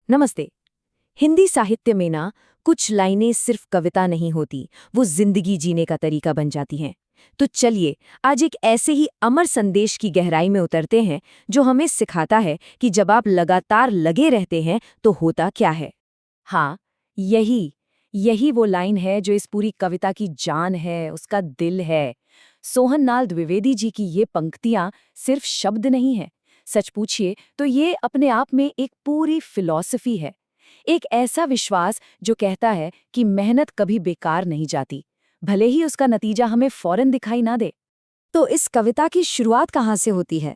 नमस्ते। हिंदी साहित्य में ना कुछ लाइनें सिर्फ कविता नहीं होती, वो जिंदगी जीने का तरीका बन जाती हैं। तो चलिए आज एक ऐसे ही अमर संदेश की गहराई में उतरते हैं जो हमें सिखाता है कि जब आप लगातार लगे रहते हैं तो होता क्या है। हाँ, यही यही वो लाइन है जो इस पूरी कविता की जान है, उसका दिल है। सोहनलाल द्विवेदी जी की ये पंक्तियां सिर्फ शब्द नहीं है, सच पूछिए तो ये अपने आप में एक पूरी फिलॉसफी है। एक ऐसा विश्वास जो कहता है कि मेहनत कभी बेकार नहीं जाती, भले ही उसका नतीजा हमें फौरन दिखाई ना दे। तो इस कविता की शुरुआत कहाँ से होती है?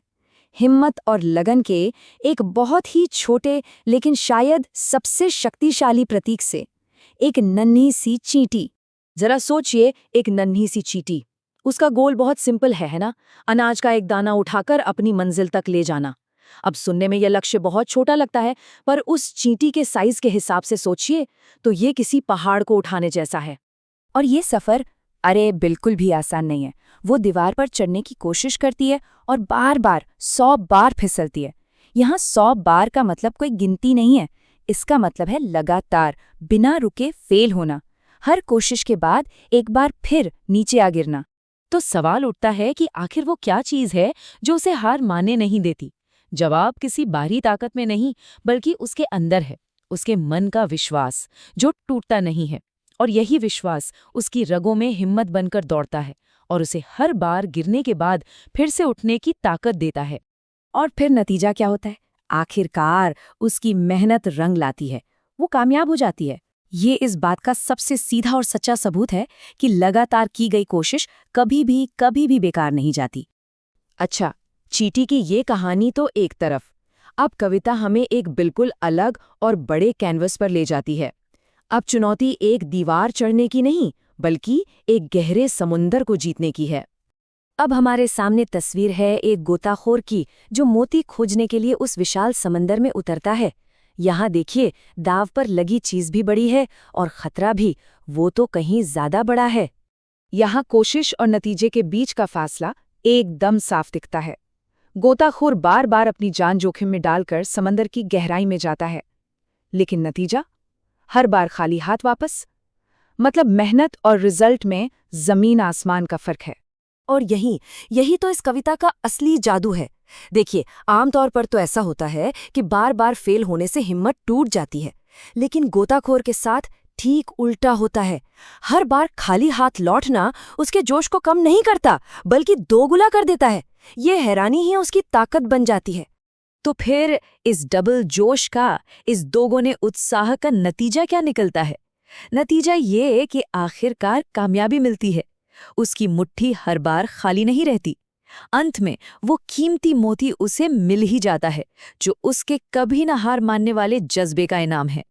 हिम्मत और लगन के एक बहुत ही छोटे लेकिन शायद सबसे शक्तिशाली प्रतीक से, एक नन्ही सी चींटी। जरा सोचिए, एक नन्ही सी चींटी, उसका गोल बहुत सिंपल है ना? अनाज का एक दाना उठाकर अपनी मंजिल तक ले जाना। अब सुनने में यह लक्ष्य बहुत छोटा लगता है, पर उस चींटी के साइज के हिसाब से सोचिए तो ये किसी पहाड़ को उठाने जैसा है। और ये सफर, अरे बिल्कुल भी आसान नहीं है। वो दीवार पर चढ़ने की कोशिश करती है और बार बार 100 बार फिसलती है। यहाँ 100 बार का मतलब कोई गिनती नहीं है, इसका मतलब है लगातार बिना रुके फेल होना, हर कोशिश के बाद एक बार फिर नीचे आ गिरना। तो सवाल उठता है कि आखिर वो क्या चीज़ है जो उसे हार मानने नहीं देती। जवाब किसी बाहरी ताकत में नहीं, बल्कि उसके अंदर है, उसके मन का विश्वास जो टूटता नहीं है। और यही विश्वास उसकी रगों में हिम्मत बनकर दौड़ता है और उसे हर बार गिरने के बाद फिर से उठने की ताकत देता है। और फिर नतीजा क्या होता है? आखिरकार उसकी मेहनत रंग लाती है, वो कामयाब हो जाती है। ये इस बात का सबसे सीधा और सच्चा सबूत है कि लगातार की गई कोशिश कभी भी बेकार नहीं जाती। अच्छा, चींटी की ये कहानी तो एक तरफ, अब कविता हमें एक बिल्कुल अलग और बड़े कैनवस पर ले जाती है। अब चुनौती एक दीवार चढ़ने की नहीं, बल्कि एक गहरे समुंदर को जीतने की है। अब हमारे सामने तस्वीर है एक गोताखोर की, जो मोती खोजने के लिए उस विशाल समंदर में उतरता है। यहाँ देखिए, दाव पर लगी चीज भी बड़ी है और खतरा भी, वो तो कहीं ज्यादा बड़ा है। यहाँ कोशिश और नतीजे के बीच का फासला एकदम साफ दिखता है। गोताखोर बार बार अपनी जान जोखिम में डालकर समंदर की गहराई में जाता है, लेकिन नतीजा हर बार खाली हाथ वापस। मतलब मेहनत और रिजल्ट में जमीन आसमान का फर्क है। और यही तो इस कविता का असली जादू है। देखिए, आमतौर पर तो ऐसा होता है कि बार बार फेल होने से हिम्मत टूट जाती है, लेकिन गोताखोर के साथ ठीक उल्टा होता है। हर बार खाली हाथ लौटना उसके जोश को कम नहीं करता, बल्कि दोगुना कर देता है। ये हैरानी ही उसकी ताकत बन जाती है। तो फिर इस डबल जोश का, इस दोगुने उत्साह का नतीजा क्या निकलता है? नतीजा ये कि आखिरकार कामयाबी मिलती है। उसकी मुट्ठी हर बार खाली नहीं रहती। अंत में वो कीमती मोती उसे मिल ही जाता है, जो उसके कभी न हार मानने वाले जज्बे का इनाम है।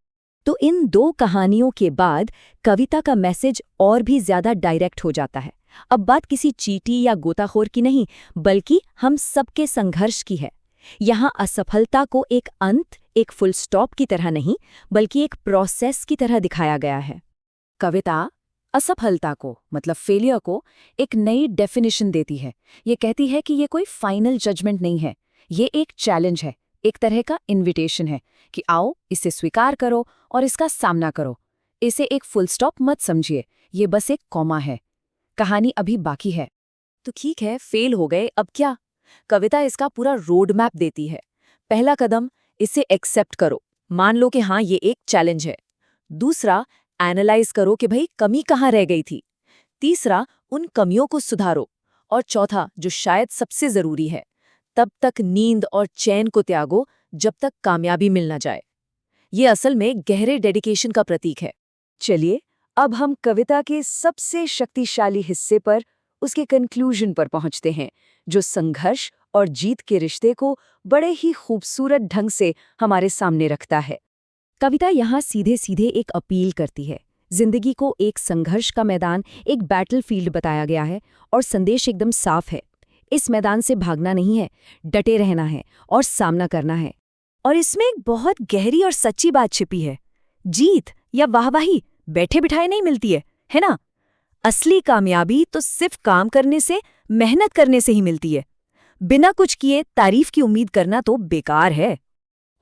तो इन दो कहानियों के बाद कविता का मैसेज और भी ज्यादा डायरेक्ट हो जाता है। अब बात किसी चींटी या गोताखोर की नहीं, बल्कि हम सबके संघर्ष की है। यहाँ असफलता को एक अंत, एक फुल स्टॉप की तरह नहीं, बल्कि एक प्रोसेस की तरह दिखाया गया है। कविता असफलता को, मतलब फेलियर को, एक नई डेफिनेशन देती है। ये कहती है कि ये कोई फाइनल जजमेंट नहीं है, ये एक चैलेंज है, एक तरह का इन्विटेशन है कि आओ इसे स्वीकार करो और इसका सामना करो। इसे एक फुल स्टॉप मत समझिए, ये बस एक कॉमा है। कहानी अभी बाकी है। तो ठीक है, फेल हो गए, अब क्या? कविता इसका पूरा रोड मैप देती है। पहला कदम, इसे एक्सेप्ट करो, मान लो कि हाँ ये एक चैलेंज है। दूसरा, एनालाइज करो कि भाई कमी कहाँ रह गई थी। तीसरा, उन कमियों को सुधारो। और चौथा, जो शायद सबसे जरूरी है, तब तक नींद और चैन को त्यागो जब तक कामयाबी मिल न जाए। ये असल में गहरे डेडिकेशन का प्रतीक है। चलिए, अब हम कविता के सबसे शक्तिशाली हिस्से पर, उसके कंक्लूजन पर पहुंचते हैं, जो संघर्ष और जीत के रिश्ते को बड़े ही खूबसूरत ढंग से हमारे सामने रखता है। कविता यहाँ सीधे सीधे एक अपील करती है। जिंदगी को एक संघर्ष का मैदान, एक बैटलफील्ड बताया गया है, और संदेश एकदम साफ है। इस मैदान से भागना नहीं है, डटे रहना है और सामना करना है। और इसमें एक बहुत गहरी और सच्ची बात छिपी है। जीत या वाहवाही बैठे बिठाए नहीं मिलती है ना? असली कामयाबी तो सिर्फ काम करने से, मेहनत करने से ही मिलती है। बिना कुछ किए तारीफ की उम्मीद करना तो बेकार है।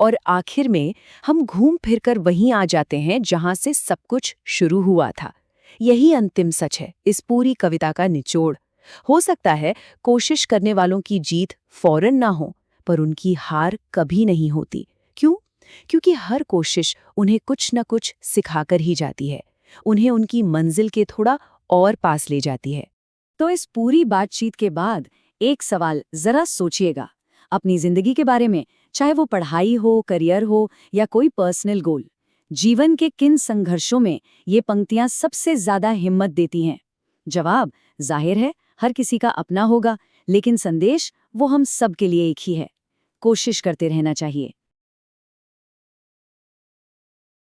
और आखिर में हम घूम फिरकर वहीं आ जाते हैं जहां से सब कुछ शुरू हुआ था। यही अंतिम सच है इस पूरी कविता का निचोड़। हो सकता है कोशिश करने वालों की जीत फौरन ना हो, पर उनकी हार कभी नहीं होती। क्यों? क्योंकि हर कोशिश उन्हें कुछ न कुछ सिखाकर ही जाती है, उन्हें उनकी मंजिल के थोड़ा और पास ले जाती है। तो इस पूरी बातचीत के बाद एक सवाल जरा सोचिएगा अपनी जिंदगी के बारे में, चाहे वो पढ़ाई हो, करियर हो या कोई पर्सनल गोल। जीवन के किन संघर्षों में ये पंक्तियां सबसे ज्यादा हिम्मत देती हैं? जवाब जाहिर है हर किसी का अपना होगा, लेकिन संदेश वो हम सब के लिए एक ही है। कोशिश करते रहना चाहिए।